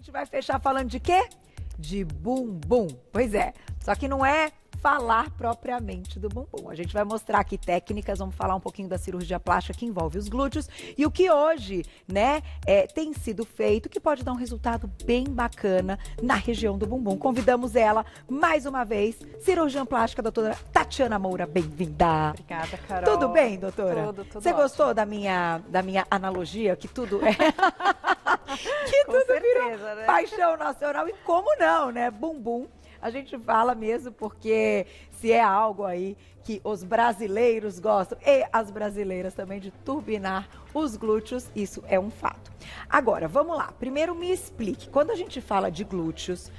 gente vai fechar falando de quê? De bumbum. Pois é, só que não é falar propriamente do bumbum. A gente vai mostrar aqui técnicas, vamos falar um pouquinho da cirurgia plástica que envolve os glúteos e o que hoje, né, tem sido feito, que pode dar um resultado bem bacana na região do bumbum. Convidamos ela, mais uma vez, cirurgiã plástica, doutora Tatiana Moura, bem-vinda. Obrigada, Carol. Tudo bem, doutora? Tudo Você ótimo. gostou da minha analogia, que tudo é... que Com tudo certeza, virou né? paixão nacional, e como não, né? Bumbum. A gente fala mesmo porque se é algo aí que os brasileiros gostam, e as brasileiras também, de turbinar os glúteos, isso é um fato. Agora, vamos lá. Primeiro me explique, quando a gente fala de glúteos,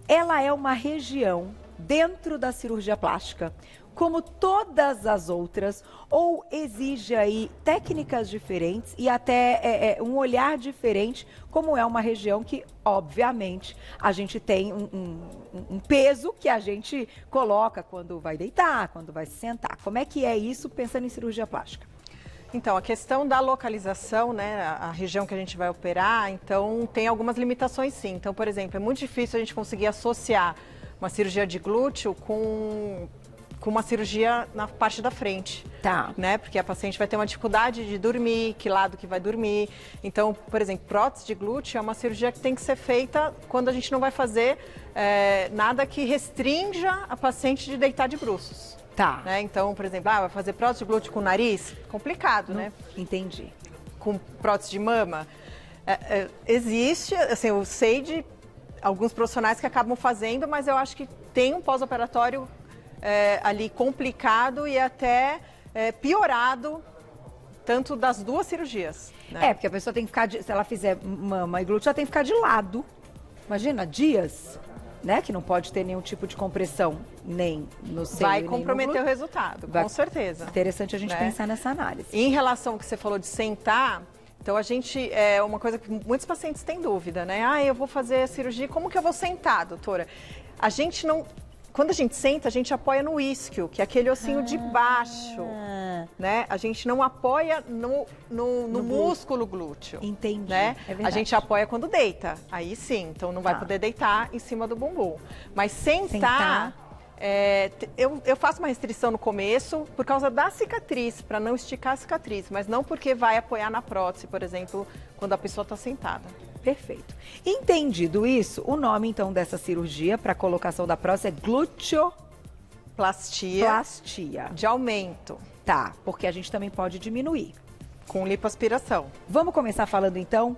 ela é uma região dentro da cirurgia plástica, como todas as outras, ou exige aí técnicas diferentes e até um olhar diferente, como é uma região que, obviamente, a gente tem um peso que a gente coloca quando vai deitar, quando vai se sentar. Como é que é isso pensando em cirurgia plástica? Então, a questão da localização, né, a região que a gente vai operar, então tem algumas limitações sim. Então, por exemplo, é muito difícil a gente conseguir associar uma cirurgia de glúteo com uma cirurgia na parte da frente. Tá. Né? Porque a paciente vai ter uma dificuldade de dormir, que lado que vai dormir. Então, por exemplo, prótese de glúteo é uma cirurgia que tem que ser feita quando a gente não vai fazer nada que restrinja a paciente de deitar de bruços. Tá. Né? Então, por exemplo, vai fazer prótese de glúteo com o nariz? Complicado, né? Entendi. Com prótese de mama? Existe, assim, eu sei de alguns profissionais que acabam fazendo, mas eu acho que tem um pós-operatório ali complicado e até piorado, tanto das duas cirurgias. Né? Porque a pessoa tem que ficar, se ela fizer mama e glúteo, ela tem que ficar de lado. Imagina, dias, né? Que não pode ter nenhum tipo de compressão, nem no seio, Vai nem comprometer no o glúteo. resultado, Vai... com certeza. Interessante a gente Né? pensar nessa análise. Em relação ao que você falou de sentar, então a gente, é uma coisa que muitos pacientes têm dúvida, né? Eu vou fazer a cirurgia, como que eu vou sentar, doutora? A gente não... Quando a gente senta, a gente apoia no isquio, que é aquele ossinho de baixo, né? A gente não apoia no músculo glúteo. Entendi, né? é verdade. A gente apoia quando deita, aí sim, então não vai Tá. poder deitar em cima do bumbum. Mas sentar... eu faço uma restrição no começo por causa da cicatriz, para não esticar a cicatriz, mas não porque vai apoiar na prótese, por exemplo, quando a pessoa está sentada. Perfeito. Entendido isso, o nome então dessa cirurgia para colocação da prótese é glúteoplastia De aumento, Tá, porque a gente também pode diminuir. com lipoaspiração. Vamos começar falando então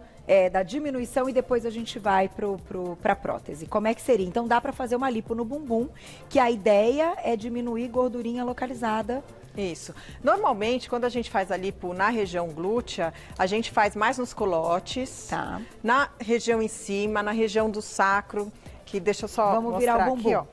da diminuição e depois a gente vai para a prótese. Como é que seria? Então dá para fazer uma lipo no bumbum, que a ideia é diminuir gordurinha localizada. Isso. Normalmente, quando a gente faz a lipo na região glútea, a gente faz mais nos culotes, Tá. na região em cima, na região do sacro, que deixa eu só Vamos mostrar virar o bumbum. aqui, ó.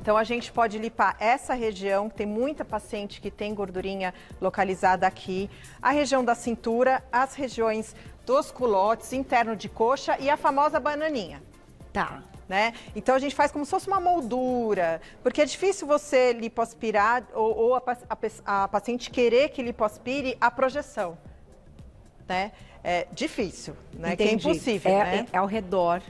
Então, a gente pode lipar essa região, tem muita paciente que tem gordurinha localizada aqui, a região da cintura, as regiões dos culotes, interno de coxa e a famosa bananinha. Tá. Né? Então a gente faz como se fosse uma moldura, porque é difícil você lipoaspirar ou a paciente querer que lipoaspire a projeção, né? É difícil, né? Que é impossível, né? É ao redor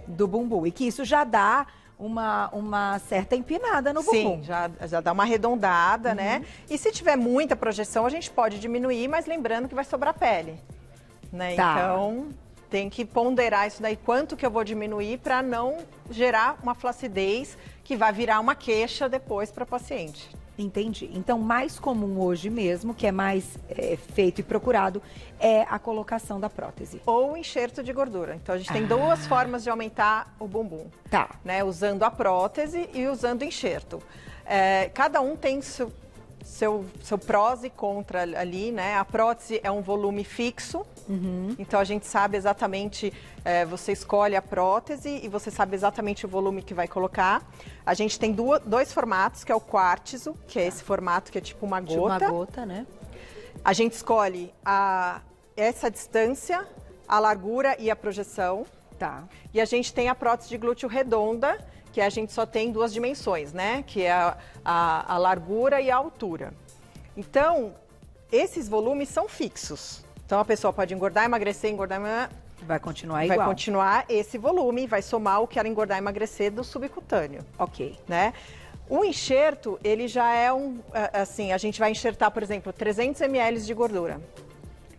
do bumbum, e que isso já dá uma certa empinada no bumbum. Sim, já dá uma arredondada, né? E se tiver muita projeção, a gente pode diminuir, mas lembrando que vai sobrar pele, né? Tá. Então... tem que ponderar isso daí, quanto que eu vou diminuir para não gerar uma flacidez que vai virar uma queixa depois para a paciente. Entendi. Então, mais comum hoje mesmo, que é mais feito e procurado, é a colocação da prótese. Ou enxerto de gordura. Então, a gente tem duas formas de aumentar o bumbum. Tá. Né? Usando a prótese e usando o enxerto. Cada um tem seu prós e contra ali, né? A prótese é um volume fixo, então a gente sabe exatamente, você escolhe a prótese e você sabe exatamente o volume que vai colocar. A gente tem dois formatos, que é o quartzo, que é esse formato que é tipo uma gota. Tipo uma gota, né? A gente escolhe essa distância, a largura e a projeção. Tá. E a gente tem a prótese de glúteo redonda, que a gente só tem duas dimensões, né? Que é a largura e a altura. Então, esses volumes são fixos. Então, a pessoa pode engordar, emagrecer, Vai continuar vai igual. continuar esse volume, vai somar o que era engordar e emagrecer do subcutâneo. Ok. Né? O enxerto, ele já é assim, a gente vai enxertar, por exemplo, 300 ml de gordura.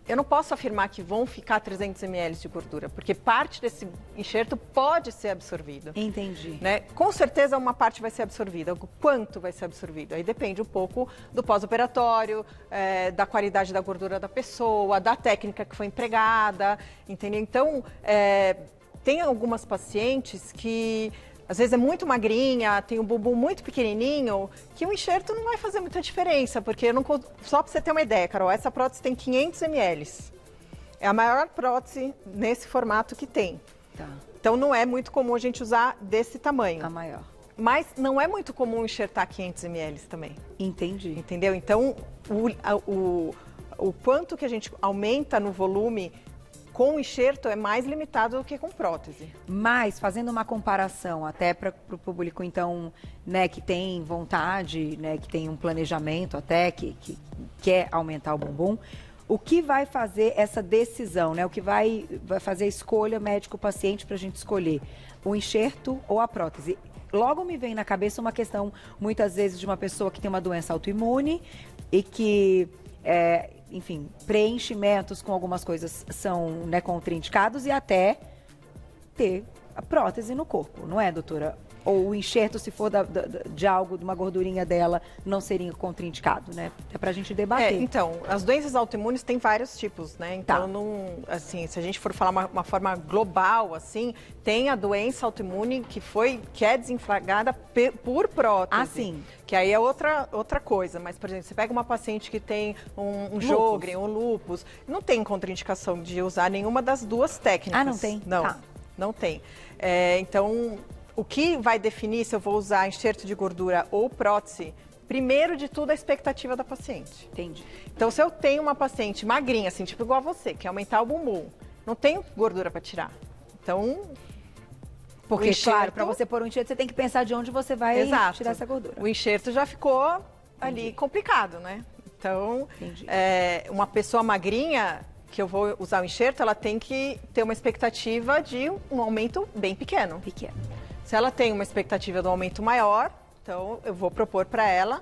Eu não posso afirmar que vão ficar 300 ml de gordura, porque parte desse enxerto pode ser absorvido. Entendi. Né? Com certeza uma parte vai ser absorvida. O quanto vai ser absorvido? Aí depende um pouco do pós-operatório, da qualidade da gordura da pessoa, da técnica que foi empregada, entendeu? Então, tem algumas pacientes que às vezes é muito magrinha, tem um bumbum muito pequenininho, que o enxerto não vai fazer muita diferença, porque eu não, só para você ter uma ideia, Carol, essa prótese tem 500 ml. É a maior prótese nesse formato que tem. Tá. Então não é muito comum a gente usar desse tamanho. A maior. Mas não é muito comum enxertar 500 ml também. Entendi. Entendeu? Então o quanto que a gente aumenta no volume com enxerto é mais limitado do que com prótese. Mas, fazendo uma comparação, até para o público, então, né, que tem vontade, né, que tem um planejamento até, que quer aumentar o bumbum, o que vai fazer essa decisão, né? O que vai fazer a escolha médico-paciente para a gente escolher o enxerto ou a prótese? Logo me vem na cabeça uma questão, muitas vezes, de uma pessoa que tem uma doença autoimune e que... enfim, preenchimentos com algumas coisas são, né, contraindicados e até ter a prótese no corpo, não é, doutora? Ou o enxerto, se for de algo, de uma gordurinha dela, não seria contraindicado, né? É pra gente debater. Então, as doenças autoimunes têm vários tipos, né? Então, Tá. não, assim, se a gente for falar uma forma global, assim, tem a doença autoimune que é desenflagrada por prótese. Ah, sim. Que aí é outra coisa. Mas, por exemplo, você pega uma paciente que tem um Sjögren, um lúpus, não tem contraindicação de usar nenhuma das duas técnicas. Ah, não tem? Não, Tá. não tem. Então, o que vai definir se eu vou usar enxerto de gordura ou prótese, primeiro de tudo, a expectativa da paciente. Entendi. Então, se eu tenho uma paciente magrinha, assim, tipo igual a você, que quer aumentar o bumbum, não tenho gordura para tirar. Então, Porque, enxerto... claro, para você pôr um enxerto, você tem que pensar de onde você vai Exato. tirar essa gordura. O enxerto já ficou ali complicado, né? Então, Entendi. Uma pessoa magrinha que eu vou usar o enxerto, ela tem que ter uma expectativa de um aumento bem pequeno. Pequeno. Se ela tem uma expectativa de um aumento maior, então eu vou propor para ela,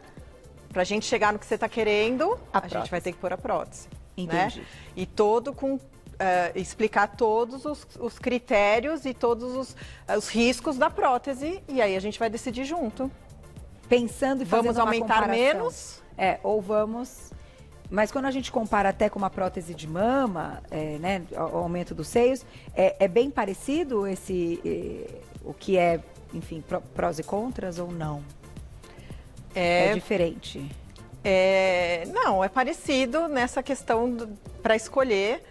para a gente chegar no que você está querendo, a gente vai ter que pôr a prótese. Entendi. Né? E explicar todos os critérios e todos os riscos da prótese, e aí a gente vai decidir junto. Pensando e fazendo Vamos uma aumentar comparação. menos? Ou vamos... Mas quando a gente compara até com uma prótese de mama, né, o aumento dos seios, é bem parecido o que é, enfim, prós e contras ou não? É diferente? Não, é parecido nessa questão para escolher,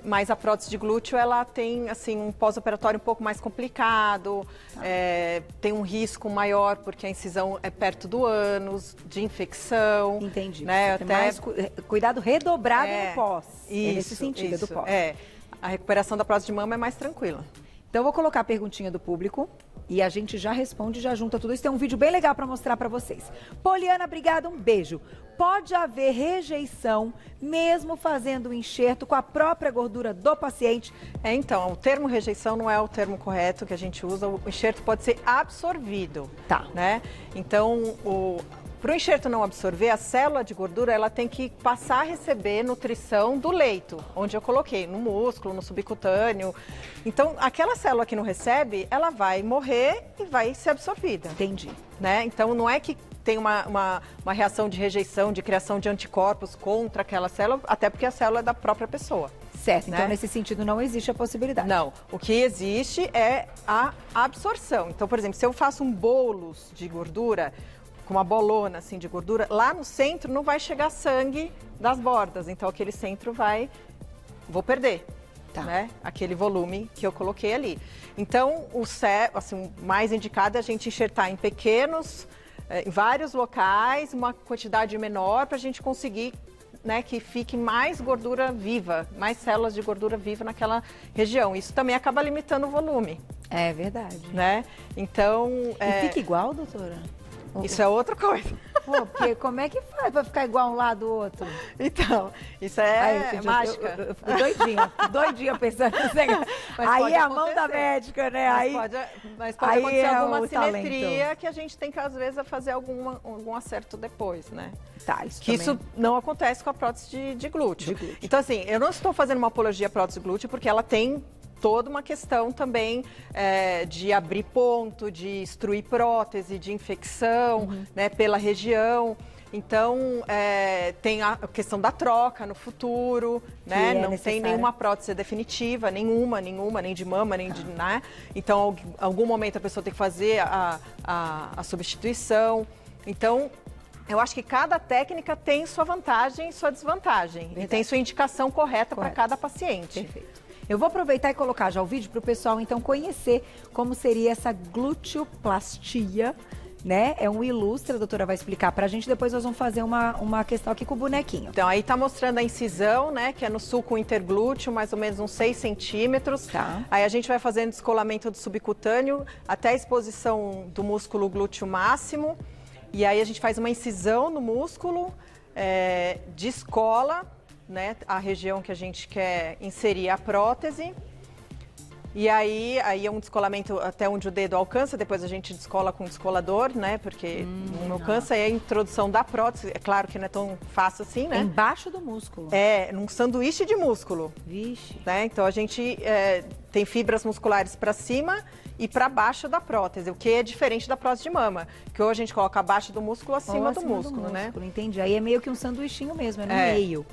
mas a prótese de glúteo, ela tem, assim, um pós-operatório um pouco mais complicado, tem um risco maior, porque a incisão é perto do ânus, de infecção. Entendi. Né? Tem mais cuidado redobrado no pós. Isso, nesse sentido, do pós. A recuperação da prótese de mama é mais tranquila. Então, eu vou colocar a perguntinha do público e a gente já responde, já junta tudo isso. Tem um vídeo bem legal para mostrar para vocês. Poliana, obrigada, um beijo. Pode haver rejeição, mesmo fazendo o enxerto com a própria gordura do paciente? Então, o termo rejeição não é o termo correto que a gente usa. O enxerto pode ser absorvido. Tá. Né? Então, para o enxerto não absorver, a célula de gordura ela tem que passar a receber nutrição do leito, onde eu coloquei, no músculo, no subcutâneo. Então, aquela célula que não recebe, ela vai morrer e vai ser absorvida. Entendi. Né? Então, não é que tem uma reação de rejeição, de criação de anticorpos contra aquela célula, até porque a célula é da própria pessoa. Certo, então né? nesse sentido não existe a possibilidade. Não, o que existe é a absorção. Então, por exemplo, se eu faço um bolos de gordura, com uma bolona assim de gordura, lá no centro não vai chegar sangue das bordas, então aquele centro vou perder, Tá. né? Aquele volume que eu coloquei ali. Então, o mais indicado é a gente enxertar em em vários locais, uma quantidade menor para a gente conseguir, né, que fique mais gordura viva, mais células de gordura viva naquela região. Isso também acaba limitando o volume. É verdade. Né? Então... E fica igual, doutora? Isso é outra coisa. Pô, porque como é que faz pra ficar igual um lado do outro? Então, isso é Gente, mágica. Eu fico doidinha pensando nesse negócio. Mas Aí pode é a mão da acontecer. médica, né? Mas pode aí acontecer é alguma o simetria talento. que a gente tem que, às vezes, fazer algum acerto depois, né? Tá, isso Que também. isso não acontece com a prótese de glúteo. De glúteo. Então, assim, eu não estou fazendo uma apologia à prótese de glúteo, porque ela tem toda uma questão também de abrir ponto, de instruir prótese, de infecção, né, pela região. Então, tem a questão da troca no futuro, né? Não tem nenhuma prótese definitiva, nenhuma, nem de mama, nem de, né? Então, em algum momento a pessoa tem que fazer a substituição. Então, eu acho que cada técnica tem sua vantagem e sua desvantagem. Verdade. E tem sua indicação correta para cada paciente. Perfeito. Eu vou aproveitar e colocar já o vídeo para o pessoal, então, conhecer como seria essa gluteoplastia, né? É um ilustre, a doutora vai explicar pra gente, depois nós vamos fazer uma questão aqui com o bonequinho. Então, aí tá mostrando a incisão, né? Que é no sulco interglúteo, mais ou menos uns 6 centímetros. Tá. Aí a gente vai fazendo descolamento do subcutâneo até a exposição do músculo glúteo máximo. E aí a gente faz uma incisão no músculo, descola, né, a região que a gente quer inserir a prótese. E aí é um descolamento até onde o dedo alcança, depois a gente descola com o descolador, né? Porque não alcança, aí a introdução da prótese, é claro que não é tão fácil assim, né? Embaixo do músculo. Num sanduíche de músculo. Vixe. Né? Então a gente tem fibras musculares para cima e para baixo da prótese, o que é diferente da prótese de mama, que hoje a gente coloca abaixo do músculo, acima do músculo, né? Entendi. Aí é meio que um sanduichinho mesmo, é no meio.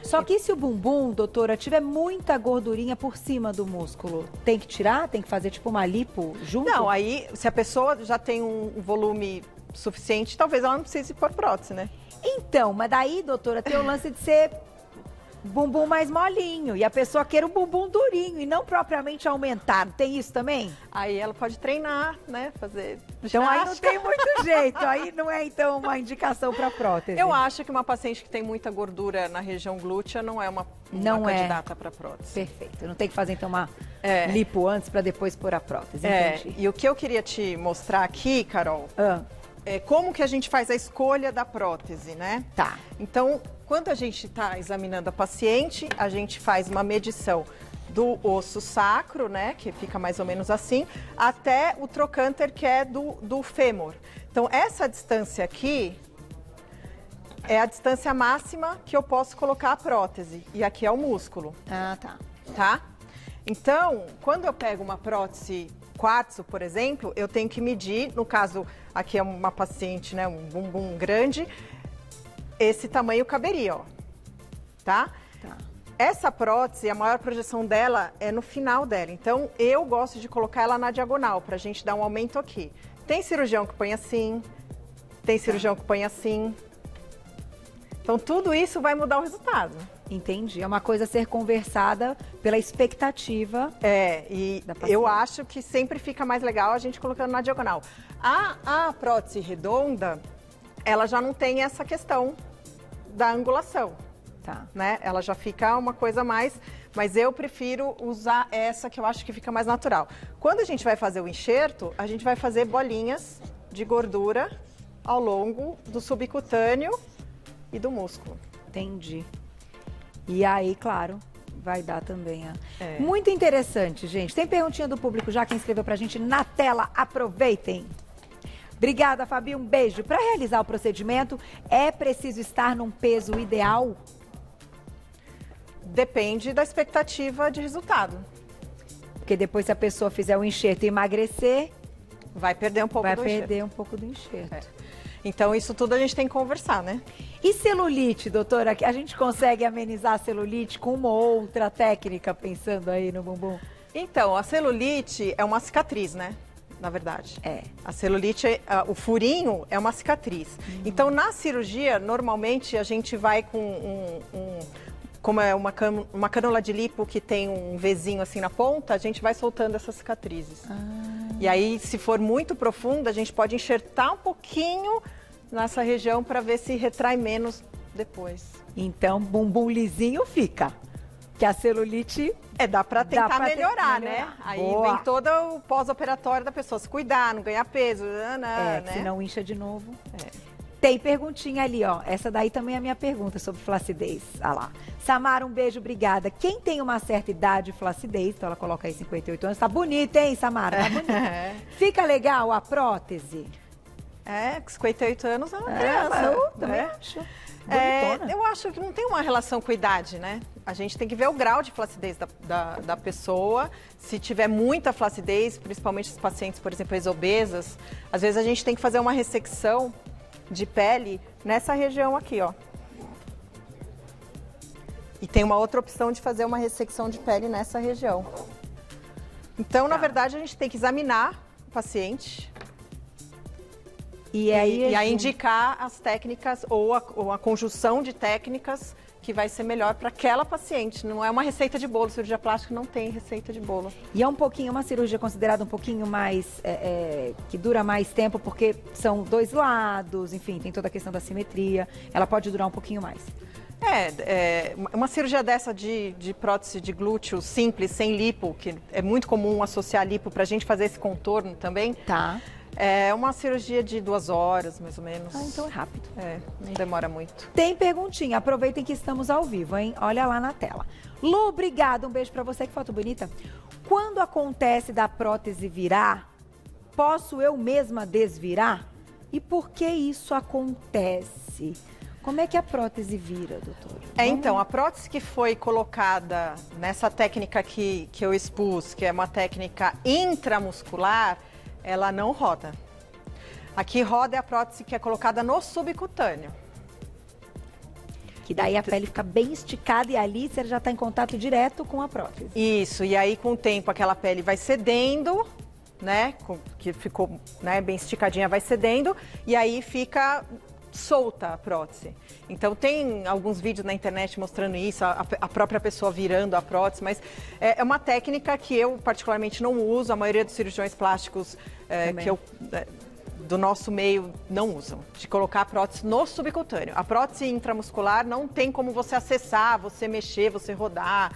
Só que se o bumbum, doutora, tiver muita gordurinha por cima do músculo, tem que tirar? Tem que fazer tipo uma lipo junto? Não, aí se a pessoa já tem um volume suficiente, talvez ela não precise pôr prótese, né? Então, mas daí, doutora, tem o lance de ser bumbum mais molinho e a pessoa queira um bumbum durinho e não propriamente aumentado. Tem isso também? Aí ela pode treinar, né? Fazer então aí não tem muito jeito. Aí não é então uma indicação para prótese. Eu acho que uma paciente que tem muita gordura na região glútea não é uma candidata para prótese. Perfeito. Não tem que fazer então uma lipo antes para depois pôr a prótese. Entendi. E o que eu queria te mostrar aqui, Carol, como que a gente faz a escolha da prótese, né? Tá. Então, quando a gente está examinando a paciente, a gente faz uma medição do osso sacro, né, que fica mais ou menos assim, até o trocânter, que é do fêmur. Então, essa distância aqui é a distância máxima que eu posso colocar a prótese. E aqui é o músculo. Ah, tá. Tá? Então, quando eu pego uma prótese quartzo, por exemplo, eu tenho que medir, no caso, aqui é uma paciente, né, um bumbum grande, esse tamanho caberia, ó. Tá? Tá. Essa prótese, a maior projeção dela é no final dela. Então, eu gosto de colocar ela na diagonal, pra gente dar um aumento aqui. Tem cirurgião que põe assim, tem cirurgião que põe assim. Então, tudo isso vai mudar o resultado. Entendi. É uma coisa a ser conversada pela expectativa. E eu acho que sempre fica mais legal a gente colocando na diagonal. A prótese redonda, ela já não tem essa questão da angulação. Tá. Né? Ela já fica uma coisa mais... Mas eu prefiro usar essa que eu acho que fica mais natural. Quando a gente vai fazer o enxerto, a gente vai fazer bolinhas de gordura ao longo do subcutâneo e do músculo. Entendi. E aí, claro, vai dar também. Muito interessante, gente. Tem perguntinha do público já, quem escreveu pra gente na tela. Aproveitem. Obrigada, Fabi. Um beijo. Para realizar o procedimento, é preciso estar num peso ideal? Depende da expectativa de resultado. Porque depois, se a pessoa fizer o enxerto e emagrecer, vai perder um pouco do enxerto. Vai perder um pouco do enxerto. Então, isso tudo a gente tem que conversar, né? E celulite, doutora? A gente consegue amenizar a celulite com uma ou outra técnica, pensando aí no bumbum? Então, a celulite é uma cicatriz, né? Na verdade. A celulite, o furinho é uma cicatriz. Então, na cirurgia, normalmente, a gente vai com como é uma cânula de lipo que tem um Vzinho assim na ponta, a gente vai soltando essas cicatrizes. E aí, se for muito profunda, a gente pode enxertar um pouquinho nessa região para ver se retrai menos depois. Então, bumbum lisinho fica. Que a celulite... dá para tentar melhorar, né? Aí Boa. vem todo o pós-operatório da pessoa se cuidar, não ganhar peso, né? Se não incha de novo. Tem perguntinha ali, ó. Essa daí também é a minha pergunta sobre flacidez. Ah lá. Samara, um beijo, obrigada. Quem tem uma certa idade de flacidez, então ela coloca aí 58 anos, tá bonita, hein, Samara? Tá bonita. Fica legal a prótese? Com 58 anos é uma criança. Eu também acho. Eu acho que não tem uma relação com idade, né? A gente tem que ver o grau de flacidez da pessoa. Se tiver muita flacidez, principalmente os pacientes, por exemplo, as obesas, às vezes a gente tem que fazer uma ressecção de pele nessa região aqui, ó. E tem uma outra opção de fazer uma ressecção de pele nessa região. Então, na verdade, a gente tem que examinar o paciente e aí indicar as técnicas ou a conjunção de técnicas que vai ser melhor para aquela paciente. Não é uma receita de bolo, cirurgia plástica não tem receita de bolo. E é uma cirurgia considerada um pouquinho mais, que dura mais tempo, porque são dois lados, enfim, tem toda a questão da simetria. Ela pode durar um pouquinho mais. Uma cirurgia dessa de prótese de glúteo simples, sem lipo, que é muito comum associar lipo para a gente fazer esse contorno também. Tá. É uma cirurgia de 2 horas, mais ou menos. Ah, então é rápido. Não demora muito. Tem perguntinha, aproveitem que estamos ao vivo, hein? Olha lá na tela. Lu, obrigada, um beijo pra você, que foto bonita. Quando acontece da prótese virar, posso eu mesma desvirar? E por que isso acontece? Como é que a prótese vira, doutora? Então, a prótese que foi colocada nessa técnica que eu expus, que é uma técnica intramuscular, ela não roda. Aqui roda é a prótese que é colocada no subcutâneo. Que daí a pele fica bem esticada e ali você já está em contato direto com a prótese. Isso, e aí com o tempo aquela pele vai cedendo, né? Que ficou, né, bem esticadinha, vai cedendo e aí fica solta a prótese. Então tem alguns vídeos na internet mostrando isso, a própria pessoa virando a prótese, mas é uma técnica que eu particularmente não uso, a maioria dos cirurgiões plásticos do nosso meio não usam, de colocar a prótese no subcutâneo. A prótese intramuscular não tem como você acessar, você mexer, você rodar,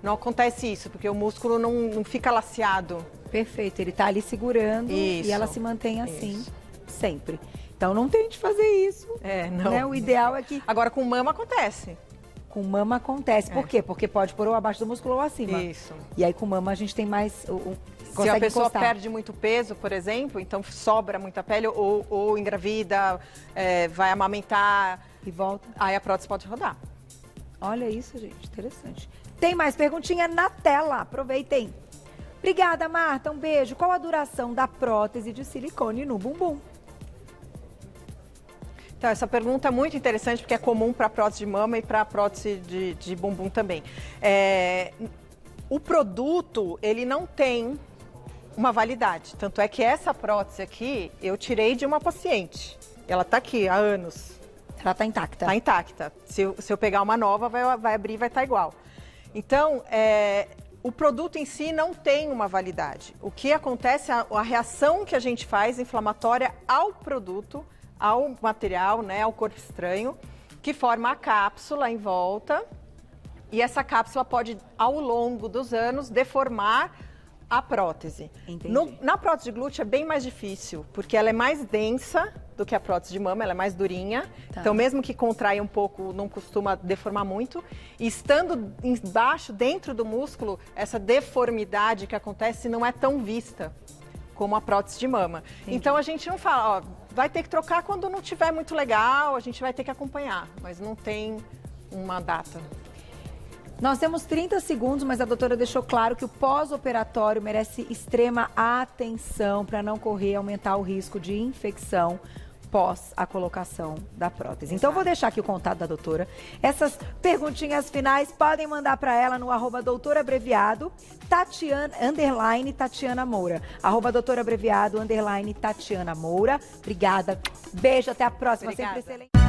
não acontece isso, porque o músculo não fica laceado. Perfeito, ele está ali segurando e ela se mantém assim, sempre. Então não tente fazer isso. Não. Né? O ideal é que... Agora com mama acontece. Com mama acontece. Por quê? Porque pode pôr ou abaixo do músculo ou acima. Isso. E aí com mama a gente tem mais... Se a pessoa perde muito peso, por exemplo, então sobra muita pele ou engravida, vai amamentar e volta. Aí a prótese pode rodar. Olha isso, gente. Interessante. Tem mais perguntinha na tela. Aproveitem. Obrigada, Marta. Um beijo. Qual a duração da prótese de silicone no bumbum? Então, essa pergunta é muito interessante porque é comum para a prótese de mama e para a prótese de bumbum também. O produto, ele não tem uma validade. Tanto é que essa prótese aqui, eu tirei de uma paciente. Ela está aqui há anos. Ela está intacta? Está intacta. Se eu pegar uma nova, vai abrir e vai estar igual. Então, o produto em si não tem uma validade. O que acontece, a reação que a gente faz inflamatória ao produto, ao material, né, ao corpo estranho, que forma a cápsula em volta. E essa cápsula pode, ao longo dos anos, deformar a prótese. Na prótese de glúteo é bem mais difícil, porque ela é mais densa do que a prótese de mama, ela é mais durinha. Tá. Então, mesmo que contraia um pouco, não costuma deformar muito. E estando embaixo, dentro do músculo, essa deformidade que acontece não é tão vista como a prótese de mama. Entendi. Então, a gente não fala, ó, vai ter que trocar quando não estiver muito legal, a gente vai ter que acompanhar, mas não tem uma data. Nós temos 30 segundos, mas a doutora deixou claro que o pós-operatório merece extrema atenção para não correr, aumentar o risco de infecção pós a colocação da prótese. Então, vou deixar aqui o contato da doutora. Essas perguntinhas finais podem mandar para ela no @doutorabreviado, Tatiana Moura. @doutorabreviado, Tatiana Moura. Obrigada. Beijo, até a próxima. Obrigada. Sempre excelente.